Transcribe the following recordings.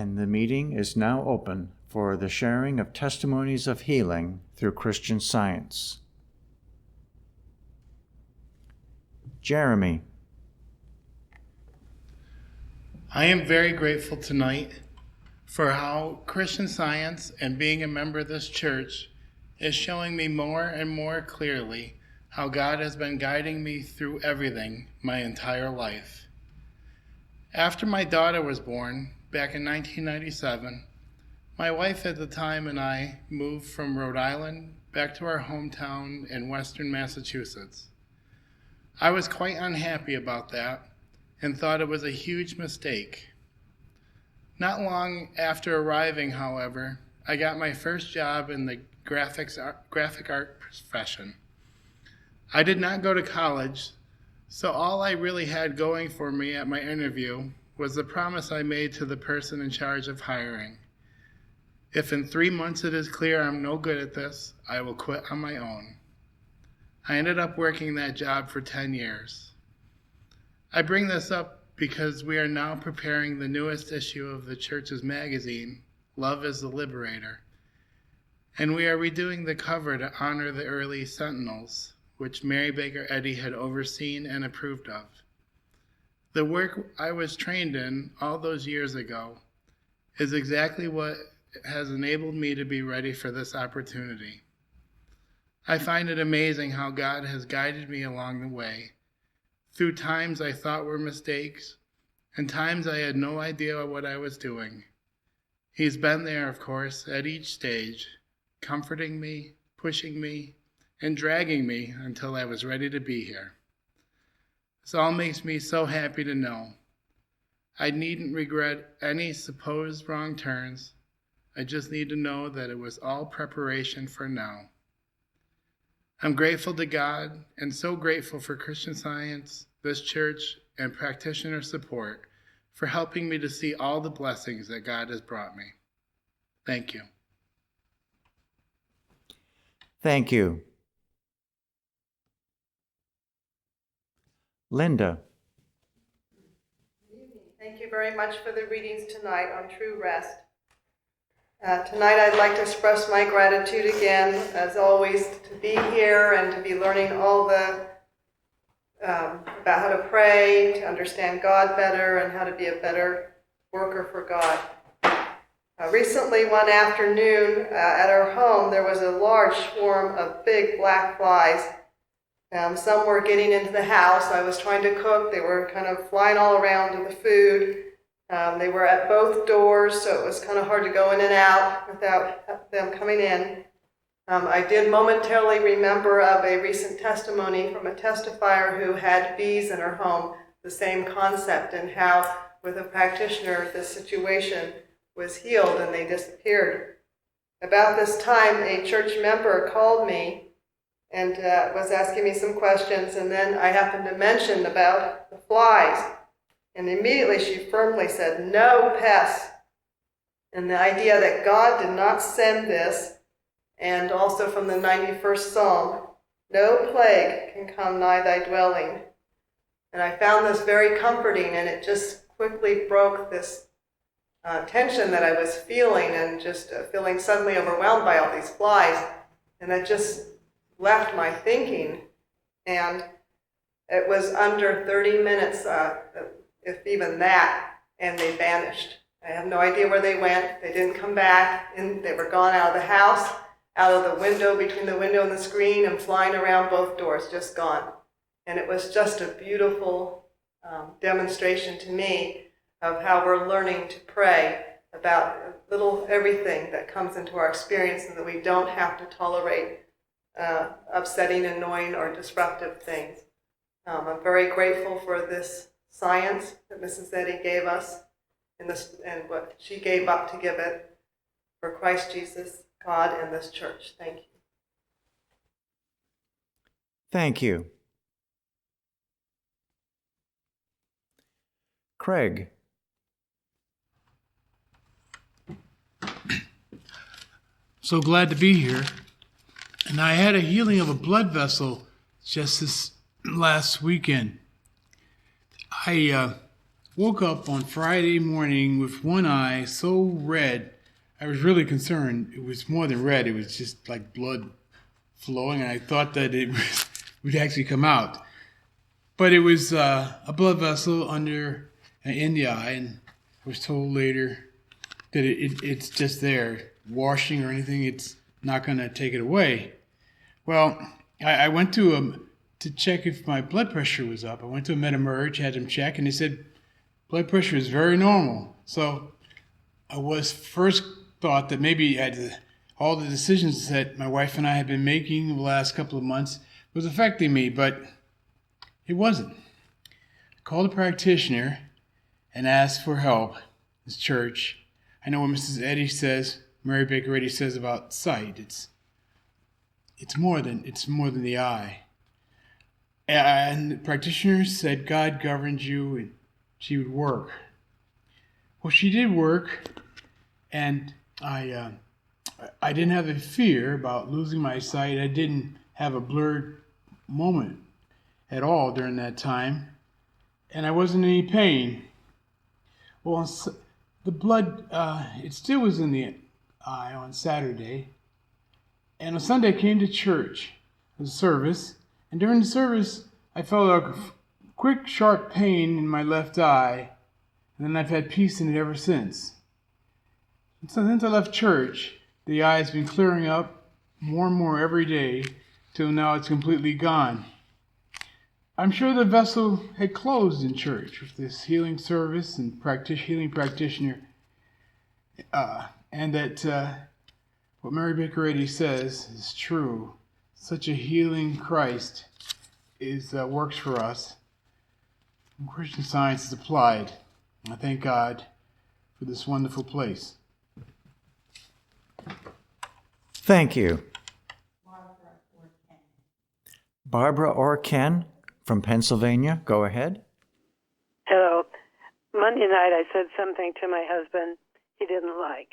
And the meeting is now open for the sharing of testimonies of healing through Christian Science. Jeremy. I am very grateful tonight for how Christian Science and being a member of this church is showing me more and more clearly how God has been guiding me through everything my entire life. After my daughter was born, back in 1997, my wife at the time and I moved from Rhode Island back to our hometown in western Massachusetts. I was quite unhappy about that and thought it was a huge mistake. Not long after arriving, however, I got my first job in the graphic art profession. I did not go to college, so all I really had going for me at my interview was the promise I made to the person in charge of hiring. If in 3 months it is clear I'm no good at this, I will quit on my own. I ended up working that job for 10 years. I bring this up because we are now preparing the newest issue of the church's magazine, Love is the Liberator, and we are redoing the cover to honor the early Sentinels, which Mary Baker Eddy had overseen and approved of. The work I was trained in all those years ago is exactly what has enabled me to be ready for this opportunity. I find it amazing how God has guided me along the way, through times I thought were mistakes, and times I had no idea what I was doing. He's been there, of course, at each stage, comforting me, pushing me, and dragging me until I was ready to be here. This all makes me so happy to know. I needn't regret any supposed wrong turns. I just need to know that it was all preparation for now. I'm grateful to God and so grateful for Christian Science, this church, and practitioner support for helping me to see all the blessings that God has brought me. Thank you. Thank you. Linda. Thank you very much for the readings tonight on true rest. Tonight I'd like to express my gratitude again, as always, to be here and to be learning all the about how to pray, to understand God better, and how to be a better worker for God. Recently, one afternoon at our home, there was a large swarm of big black flies. Some were getting into the house. I was trying to cook. They were kind of flying all around in the food. They were at both doors, so it was kind of hard to go in and out without them coming in. I did momentarily remember of a recent testimony from a testifier who had bees in her home, the same concept, and how with a practitioner this situation was healed and they disappeared. About this time, a church member called me and was asking me some questions, and then I happened to mention about the flies. And immediately she firmly said, "No pests." And the idea that God did not send this, and also from the 91st Psalm, "No plague can come nigh thy dwelling." And I found this very comforting, and it just quickly broke this tension that I was feeling, and just feeling suddenly overwhelmed by all these flies. And it just left my thinking. And it was under 30 minutes, if even that, and they vanished. I have no idea where they went. They didn't come back, and they were gone out of the house, out of the window, between the window and the screen, and flying around both doors, just gone. And it was just a beautiful demonstration to me of how we're learning to pray about little everything that comes into our experience, and that we don't have to tolerate upsetting, annoying, or disruptive things. I'm very grateful for this science that Mrs. Eddy gave us, and what she gave up to give it for Christ Jesus, God, and this church. Thank you. Thank you. Craig. So glad to be here. And I had a healing of a blood vessel just this last weekend. I woke up on Friday morning with one eye so red. I was really concerned. It was more than red. It was just like blood flowing, and I thought that it would actually come out. But it was a blood vessel in the eye, and I was told later that it's just there. Washing or anything, it's not going to take it away. Well, I went to check if my blood pressure was up. I went to a MedEmerge, had them check, and they said blood pressure is very normal. So I was first thought that maybe all the decisions that my wife and I had been making the last couple of months was affecting me, but it wasn't. I called a practitioner and asked for help. This church. I know what Mrs. Eddy says, Mary Baker Eddy says about sight. It's more than the eye. And the practitioner said God governs you and she would work. Well, she did work, and I didn't have a fear about losing my sight. I didn't have a blurred moment at all during that time, and I wasn't in any pain. Well, the blood, it still was in the eye on Saturday, and on Sunday I came to church, the service, and during the service I felt a quick, sharp pain in my left eye, and then I've had peace in it ever since. And so since I left church, the eye has been clearing up more and more every day till now it's completely gone. I'm sure the vessel had closed in church with this healing service and healing practitioner, and that what Mary Baker Eddy says is true. Such a healing Christ works for us. And Christian Science is applied. I thank God for this wonderful place. Thank you. Barbara or Ken from Pennsylvania, go ahead. Hello. Monday night I said something to my husband he didn't like.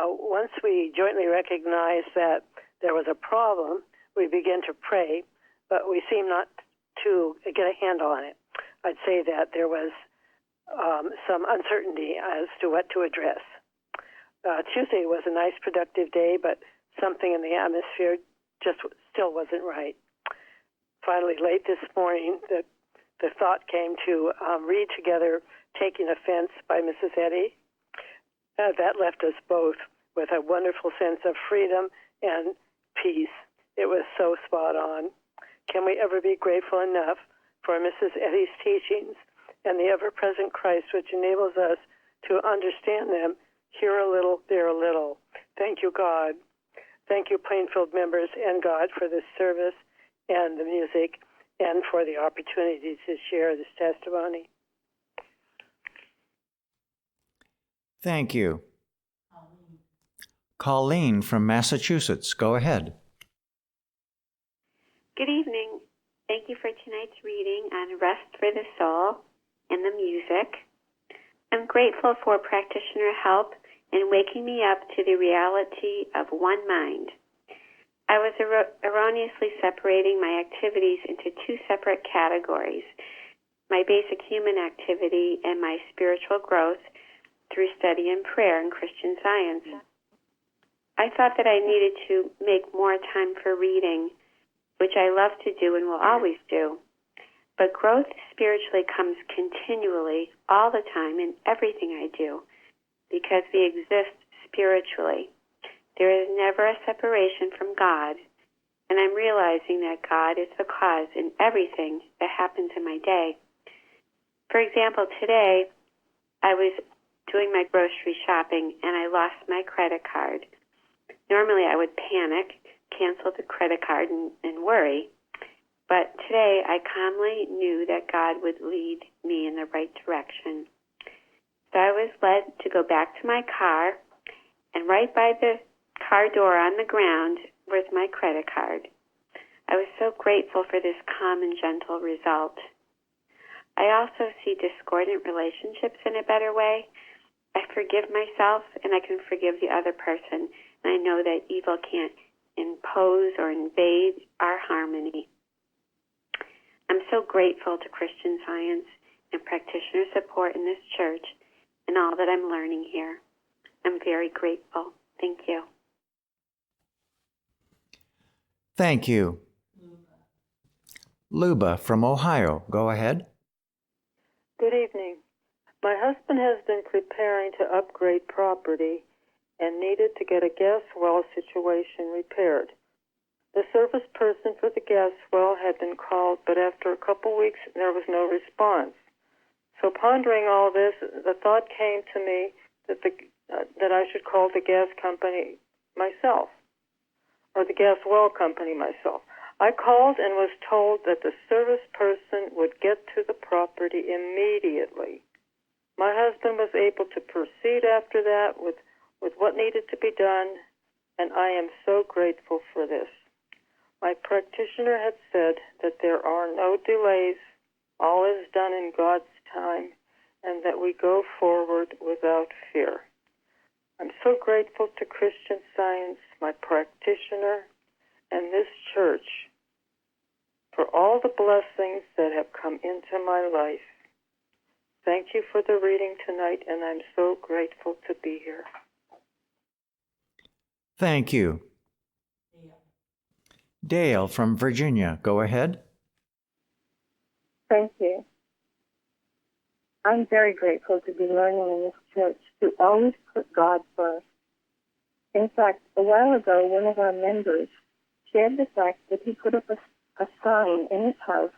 Once we jointly recognized that there was a problem, we began to pray, but we seemed not to get a handle on it. I'd say that there was some uncertainty as to what to address. Tuesday was a nice, productive day, but something in the atmosphere just still wasn't right. Finally, late this morning, the thought came to read together Taking Offense by Mrs. Eddy. That left us both with a wonderful sense of freedom and peace. It was so spot on. Can we ever be grateful enough for Mrs. Eddy's teachings and the ever-present Christ, which enables us to understand them, here a little, there a little. Thank you, God. Thank you, Plainfield members and God, for this service and the music and for the opportunity to share this testimony. Thank you. Colleen from Massachusetts, go ahead. Good evening. Thank you for tonight's reading on Rest for the Soul and the music. I'm grateful for practitioner help in waking me up to the reality of one mind. I was erroneously separating my activities into two separate categories, my basic human activity and my spiritual growth through study and prayer and Christian Science. I thought that I needed to make more time for reading, which I love to do and will always do. But growth spiritually comes continually, all the time, in everything I do, because we exist spiritually. There is never a separation from God, and I'm realizing that God is the cause in everything that happens in my day. For example, today I was doing my grocery shopping and I lost my credit card. Normally I would panic, cancel the credit card, and worry. But today I calmly knew that God would lead me in the right direction. So I was led to go back to my car, and right by the car door on the ground was my credit card. I was so grateful for this calm and gentle result. I also see discordant relationships in a better way. I forgive myself, and I can forgive the other person, and I know that evil can't impose or invade our harmony. I'm so grateful to Christian Science and practitioner support in this church and all that I'm learning here. I'm very grateful. Thank you. Thank you. Luba from Ohio, go ahead. Good evening. My husband has been preparing to upgrade property and needed to get a gas well situation repaired. The service person for the gas well had been called, but after a couple weeks there was no response. So pondering all this, the thought came to me that I should call the gas company myself, or the gas well company myself. I called and was told that the service person would get to the property immediately. My husband was able to proceed after that with what needed to be done, and I am so grateful for this. My practitioner had said that there are no delays, all is done in God's time, and that we go forward without fear. I'm so grateful to Christian Science, my practitioner, and this church for all the blessings that have come into my life. Thank you for the reading tonight, and I'm so grateful to be here. Thank you. Dale from Virginia, go ahead. Thank you. I'm very grateful to be learning in this church to always put God first. In fact, a while ago, one of our members shared the fact that he put up a sign in his house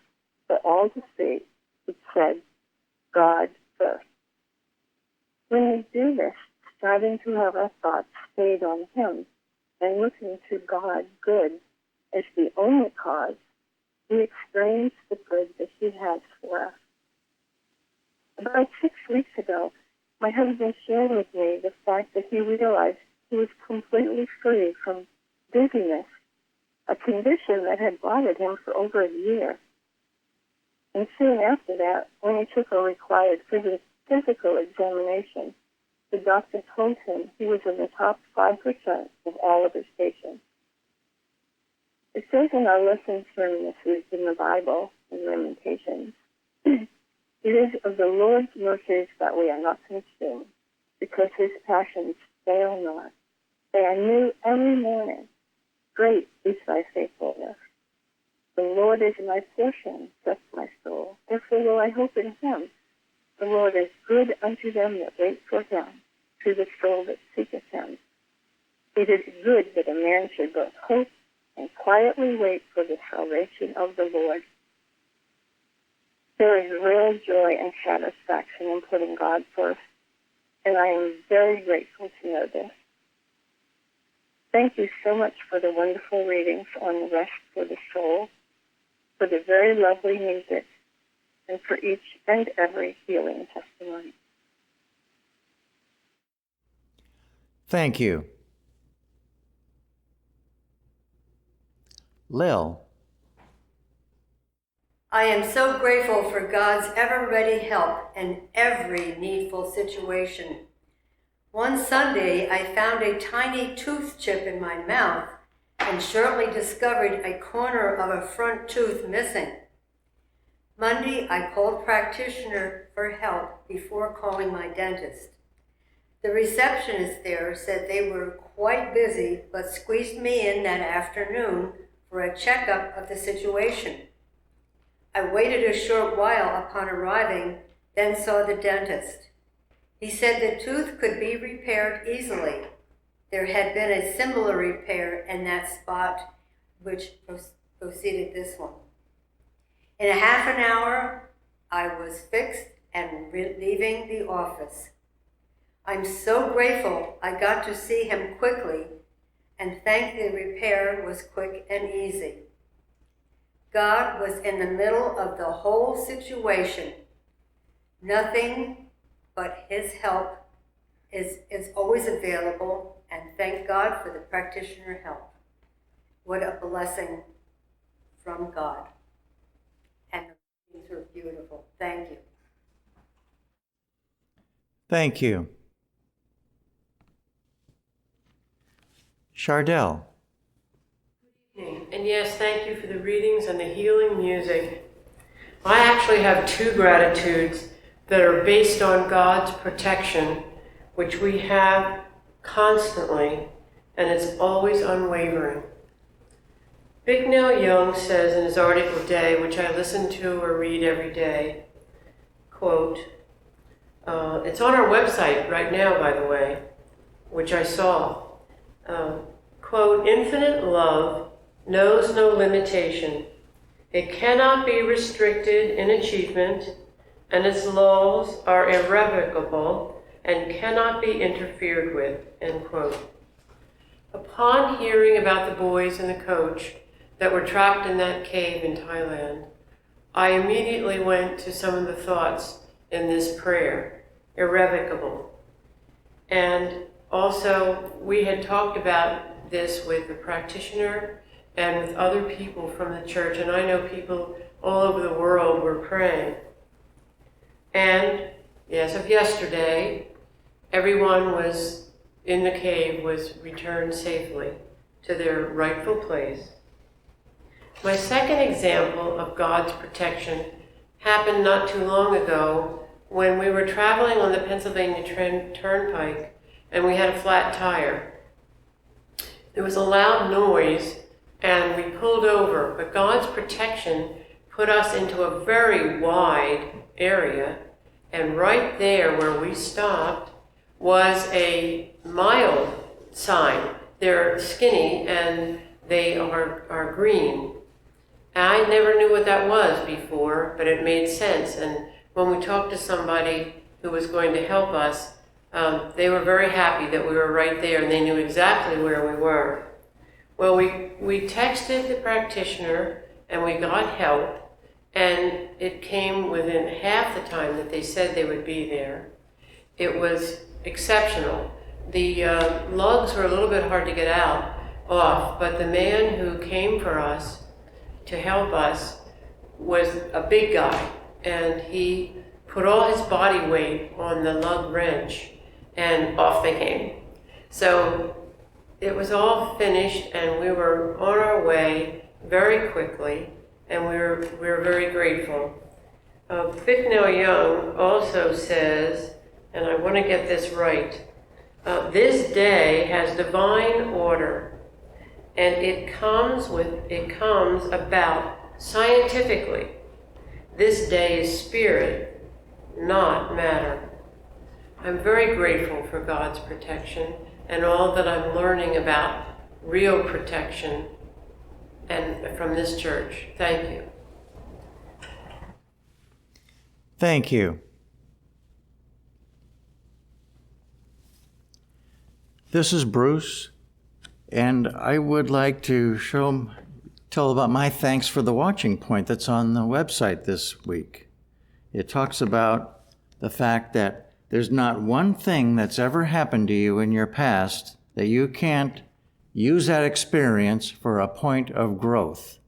for all to see which said, God first. When we do this, starting to have our thoughts stayed on Him and looking to God good as the only cause, we experience the good that He has for us. About 6 weeks ago, my husband shared with me the fact that he realized he was completely free from dizziness, a condition that had bothered him for over a year. And soon after that, when he took a required physical examination, the doctor told him he was in the top 5% of all of his patients. It says in our lesson sermon this week in the Bible, in Lamentations, it is of the Lord's mercies that we are not consumed, because His passions fail not. They are new every morning. Great is thy faithfulness. The Lord is my portion, saith my soul. Therefore will I hope in Him. The Lord is good unto them that wait for Him, to the soul that seeketh Him. It is good that a man should both hope and quietly wait for the salvation of the Lord. There is real joy and satisfaction in putting God first, and I am very grateful to know this. Thank you so much for the wonderful readings on Rest for the Soul, for the very lovely music, and for each and every healing testimony. Thank you. Lil. I am so grateful for God's ever-ready help in every needful situation. One Sunday, I found a tiny tooth chip in my mouth and shortly discovered a corner of a front tooth missing. Monday, I called practitioner for help before calling my dentist. The receptionist there said they were quite busy, but squeezed me in that afternoon for a checkup of the situation. I waited a short while upon arriving, then saw the dentist. He said the tooth could be repaired easily. There had been a similar repair in that spot, which preceded this one. In a half an hour, I was fixed and leaving the office. I'm so grateful I got to see him quickly and think the repair was quick and easy. God was in the middle of the whole situation. Nothing but His help is always available, and thank God for the practitioner help. What a blessing from God. And the things are beautiful. Thank you. Thank you. Chardell. And yes, thank you for the readings and the healing music. I actually have two gratitudes that are based on God's protection, which we have constantly, and it's always unwavering. Bicknell Young says in his article Day, which I listen to or read every day, quote, it's on our website right now, by the way, which I saw. Quote, infinite love knows no limitation. It cannot be restricted in achievement, and its laws are irrevocable and cannot be interfered with, end quote. Upon hearing about the boys and the coach that were trapped in that cave in Thailand, I immediately went to some of the thoughts in this prayer, irrevocable. And also, we had talked about this with the practitioner and with other people from the church, and I know people all over the world were praying. And as of yesterday, everyone was in the cave was returned safely to their rightful place. My second example of God's protection happened not too long ago when we were traveling on the Pennsylvania Turnpike and we had a flat tire. There was a loud noise and we pulled over, but God's protection put us into a very wide area, and right there where we stopped was a mild sign. They're skinny and they are green. I never knew what that was before, but it made sense. And when we talked to somebody who was going to help us, they were very happy that we were right there and they knew exactly where we were. Well, we texted the practitioner and we got help, and it came within half the time that they said they would be there. It was exceptional. The lugs were a little bit hard to get off, but the man who came for us to help us was a big guy, and he put all his body weight on the lug wrench, and off they came. So it was all finished, and we were on our way very quickly, and we were very grateful. Bicknell Young also says, and I want to get this right, this day has divine order, and it comes about scientifically. This day is spirit, not matter. I'm very grateful for God's protection and all that I'm learning about real protection and from this church. Thank you. Thank you. This is Bruce, and I would like to tell about my thanks for the watching point that's on the website this week. It talks about the fact that there's not one thing that's ever happened to you in your past that you can't use that experience for a point of growth.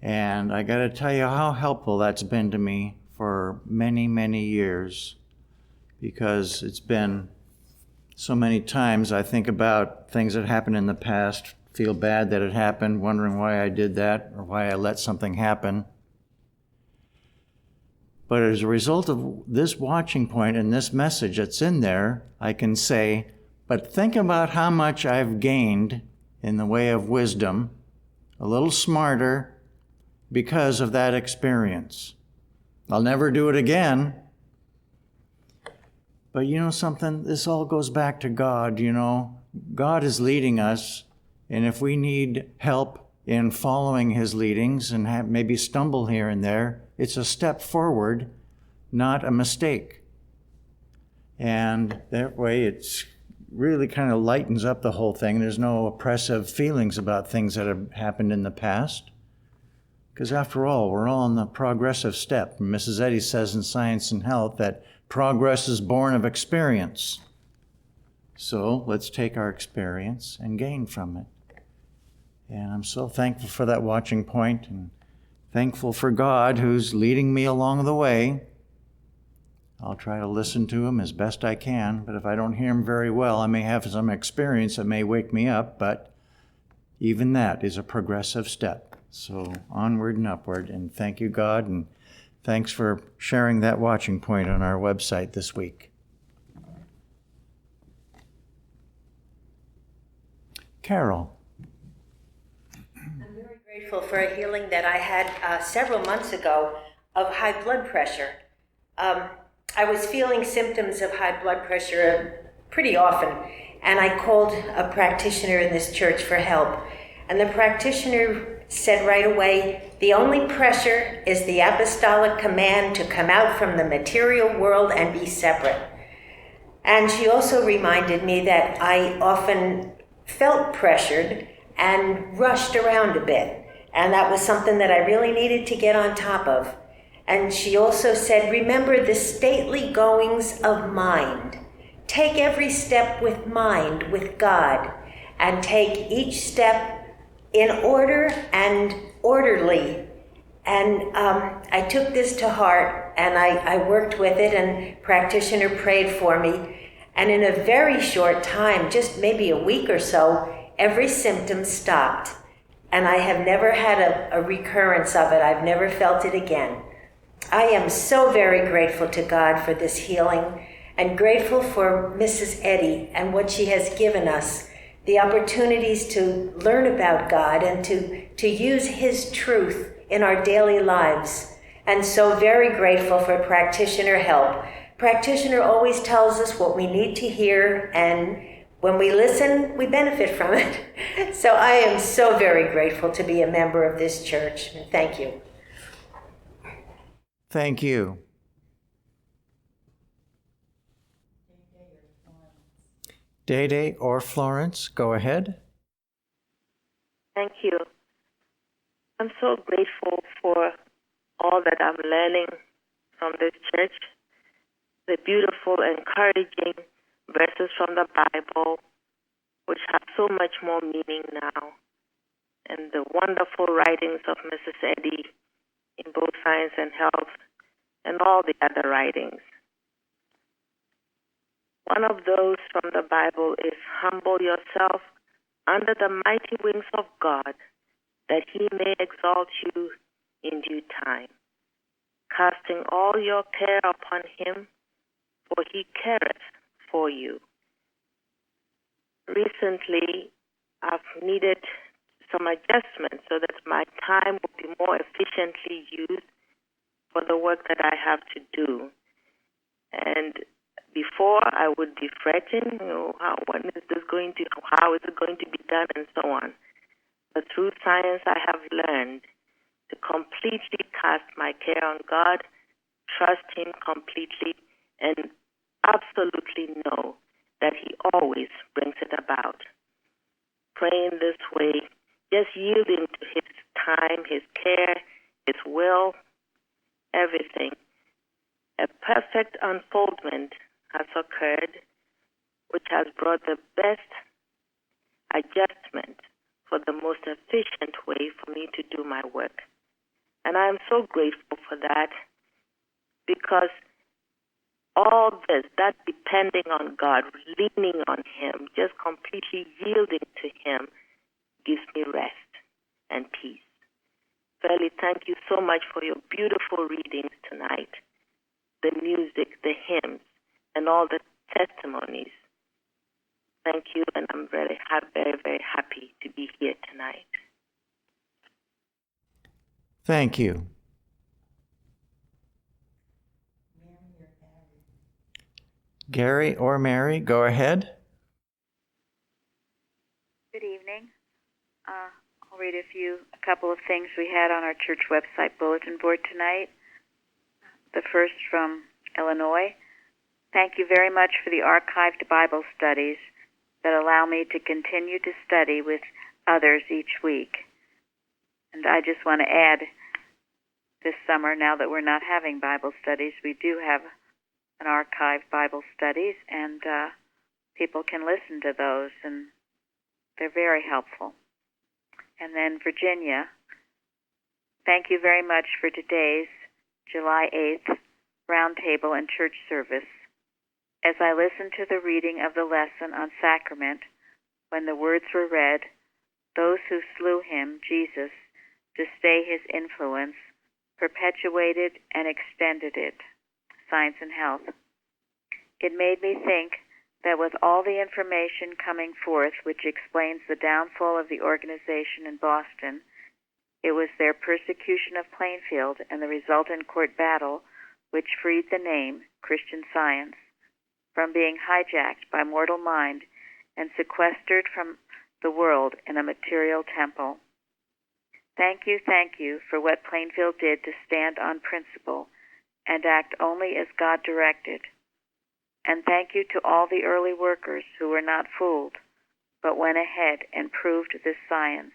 And I got to tell you how helpful that's been to me for many, many years, because it's been so many times I think about things that happened in the past, feel bad that it happened, wondering why I did that or why I let something happen. But as a result of this watching point and this message that's in there, I can say, but think about how much I've gained in the way of wisdom, a little smarter, because of that experience. I'll never do it again. But you know something? This all goes back to God, you know. God is leading us, and if we need help in following his leadings and maybe stumble here and there, it's a step forward, not a mistake. And that way it's really kind of lightens up the whole thing. There's no oppressive feelings about things that have happened in the past. Because after all, we're all in the progressive step. Mrs. Eddy says in Science and Health that progress is born of experience. So let's take our experience and gain from it. And I'm so thankful for that watching point, and thankful for God who's leading me along the way. I'll try to listen to him as best I can, but if I don't hear him very well, I may have some experience that may wake me up, but even that is a progressive step. So onward and upward, and thank you, God, and thanks for sharing that watching point on our website this week. Carol. I'm very grateful for a healing that I had several months ago of high blood pressure. I was feeling symptoms of high blood pressure pretty often, and I called a practitioner in this church for help. And the practitioner said right away, the only pressure is the apostolic command to come out from the material world and be separate. And she also reminded me that I often felt pressured and rushed around a bit. And that was something that I really needed to get on top of. And she also said, remember the stately goings of mind. Take every step with mind, with God, and take each step in order and orderly. And I took this to heart, and I worked with it, and practitioner prayed for me. And in a very short time, just maybe a week or so, every symptom stopped. And I have never had a recurrence of it. I've never felt it again. I am so very grateful to God for this healing, and grateful for Mrs. Eddy and what she has given us, the opportunities to learn about God and to use His truth in our daily lives. And so very grateful for practitioner help. Practitioner always tells us what we need to hear, and when we listen, we benefit from it. So I am so very grateful to be a member of this church. Thank you. Thank you. Day or Florence, go ahead. Thank you. I'm so grateful for all that I'm learning from this church, the beautiful, encouraging verses from the Bible, which have so much more meaning now, and the wonderful writings of Mrs. Eddy in both science and health, and all the other writings. One of those from the Bible is, humble yourself under the mighty wings of God, that He may exalt you in due time, casting all your care upon Him, for He careth for you. Recently, I've needed some adjustments so that my time will be more efficiently used for the work that I have to do. And before, I would be fretting, how is it going to be done, and so on. But through science, I have learned to completely cast my care on God, trust Him completely, and absolutely know that He always brings it about. Praying this way, just yielding to His time, His care, His will, everything. A perfect unfoldment has occurred, which has brought the best adjustment for the most efficient way for me to do my work. And I am so grateful for that, because all this, that depending on God, leaning on Him, just completely yielding to Him, gives me rest and peace. Fairly, thank you so much for your beautiful readings tonight, the music, the hymns, and all the testimonies. Thank you, and I'm very, very happy to be here tonight. Thank you. Gary or Mary, go ahead. Good evening. I'll read a couple of things we had on our church website bulletin board tonight. The first from Illinois. Thank you very much for the archived Bible studies that allow me to continue to study with others each week. And I just want to add, this summer, now that we're not having Bible studies, we do have an archived Bible studies, and people can listen to those, and they're very helpful. And then Virginia, thank you very much for today's July 8th roundtable and church service. As I listened to the reading of the lesson on sacrament, when the words were read, those who slew him, Jesus, to stay his influence, perpetuated and extended it. Science and Health. It made me think that with all the information coming forth which explains the downfall of the organization in Boston, it was their persecution of Plainfield and the resultant court battle which freed the name, Christian Science, from being hijacked by mortal mind and sequestered from the world in a material temple. Thank you for what Plainfield did to stand on principle and act only as God directed. And thank you to all the early workers who were not fooled, but went ahead and proved this science.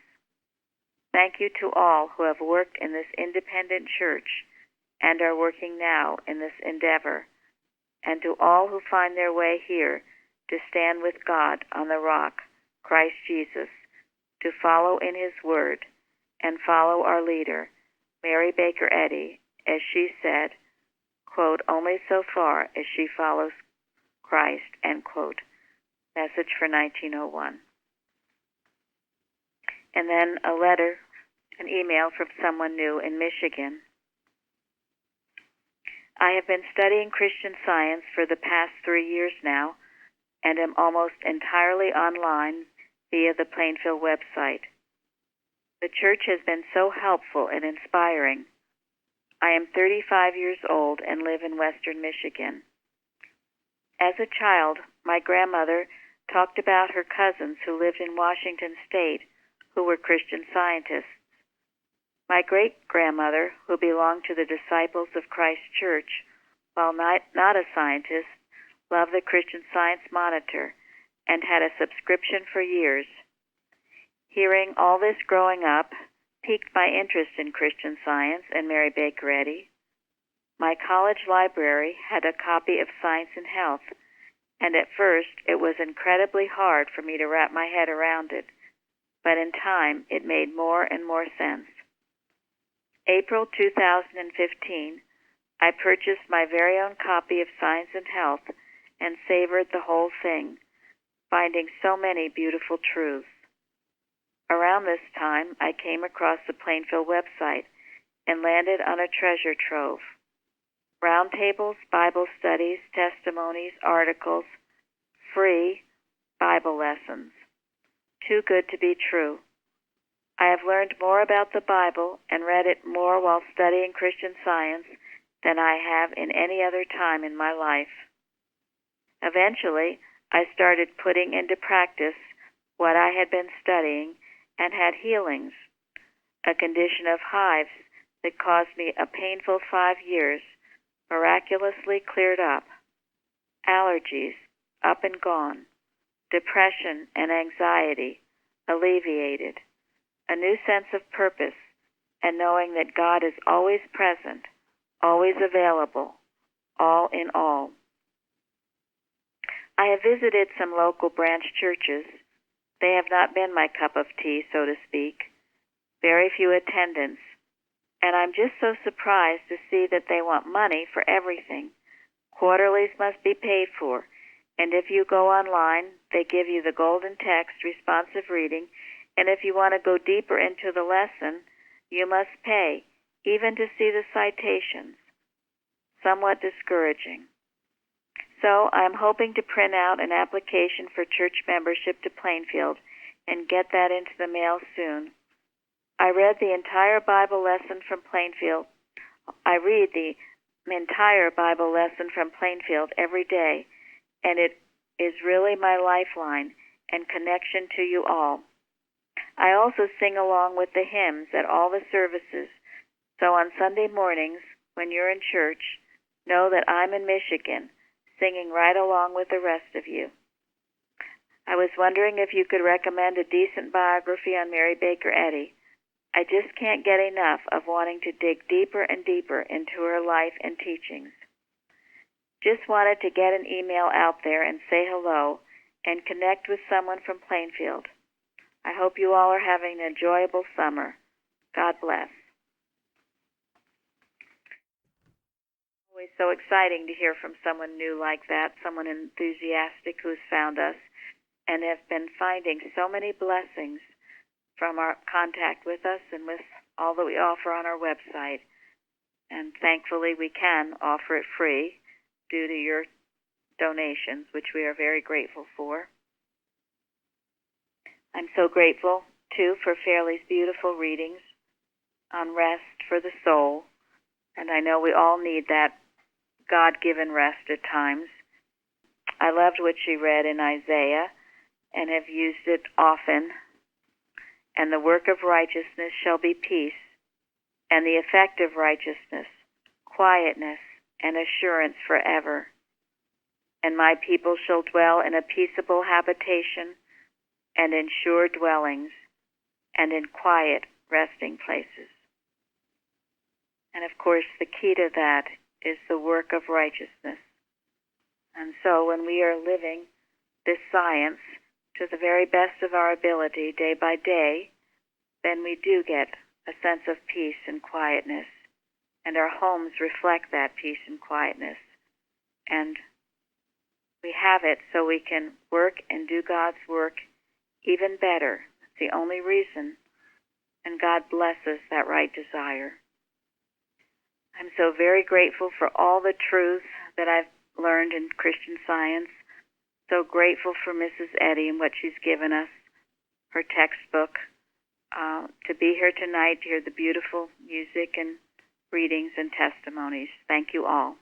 Thank you to all who have worked in this independent church and are working now in this endeavor, and to all who find their way here to stand with God on the rock, Christ Jesus, to follow in his word and follow our leader, Mary Baker Eddy, as she said, quote, only so far as she follows Christ, end quote. Message for 1901. And then a letter, an email from someone new in Michigan. I have been studying Christian Science for the past 3 years now, and am almost entirely online via the Plainfield website. The church has been so helpful and inspiring. I am 35 years old and live in western Michigan. As a child, my grandmother talked about her cousins who lived in Washington State who were Christian Scientists. My great-grandmother, who belonged to the Disciples of Christ Church, while not a scientist, loved the Christian Science Monitor and had a subscription for years. Hearing all this growing up piqued my interest in Christian Science and Mary Baker Eddy. My college library had a copy of Science and Health, and at first it was incredibly hard for me to wrap my head around it, but in time it made more and more sense. April 2015, I purchased my very own copy of Science and Health and savored the whole thing, finding so many beautiful truths. Around this time, I came across the Plainfield website and landed on a treasure trove. Roundtables, Bible studies, testimonies, articles, free Bible lessons. Too good to be true. I have learned more about the Bible and read it more while studying Christian Science than I have in any other time in my life. Eventually, I started putting into practice what I had been studying and had healings, a condition of hives that caused me a painful 5 years, miraculously cleared up, allergies up and gone, depression and anxiety alleviated, a new sense of purpose, and knowing that God is always present, always available, all in all. I have visited some local branch churches. They have not been my cup of tea, so to speak. Very few attendants. And I'm just so surprised to see that they want money for everything. Quarterlies must be paid for. And if you go online, they give you the golden text, responsive reading, and if you want to go deeper into the lesson, you must pay, even to see the citations. Somewhat discouraging. So I'm hoping to print out an application for church membership to Plainfield and get that into the mail soon. I read the entire Bible lesson from Plainfield. I read the entire Bible lesson from Plainfield every day, and it is really my lifeline and connection to you all. I also sing along with the hymns at all the services, so on Sunday mornings, when you're in church, know that I'm in Michigan, singing right along with the rest of you. I was wondering if you could recommend a decent biography on Mary Baker Eddy. I just can't get enough of wanting to dig deeper and deeper into her life and teachings. Just wanted to get an email out there and say hello and connect with someone from Plainfield. I hope you all are having an enjoyable summer. God bless. Always so exciting to hear from someone new like that, someone enthusiastic who's found us and have been finding so many blessings from our contact with us and with all that we offer on our website. And thankfully, we can offer it free due to your donations, which we are very grateful for. I'm so grateful, too, for Fairley's beautiful readings on rest for the soul. And I know we all need that God-given rest at times. I loved what she read in Isaiah and have used it often. And the work of righteousness shall be peace, and the effect of righteousness, quietness, and assurance forever. And my people shall dwell in a peaceable habitation, and in sure dwellings, and in quiet resting places. And of course, the key to that is the work of righteousness. And so when we are living this science to the very best of our ability day by day, then we do get a sense of peace and quietness, and our homes reflect that peace and quietness. And we have it so we can work and do God's work even better. It's the only reason. And God blesses that right desire. I'm so very grateful for all the truths that I've learned in Christian Science. So grateful for Mrs. Eddy and what she's given us, her textbook, to be here tonight to hear the beautiful music and readings and testimonies. Thank you all.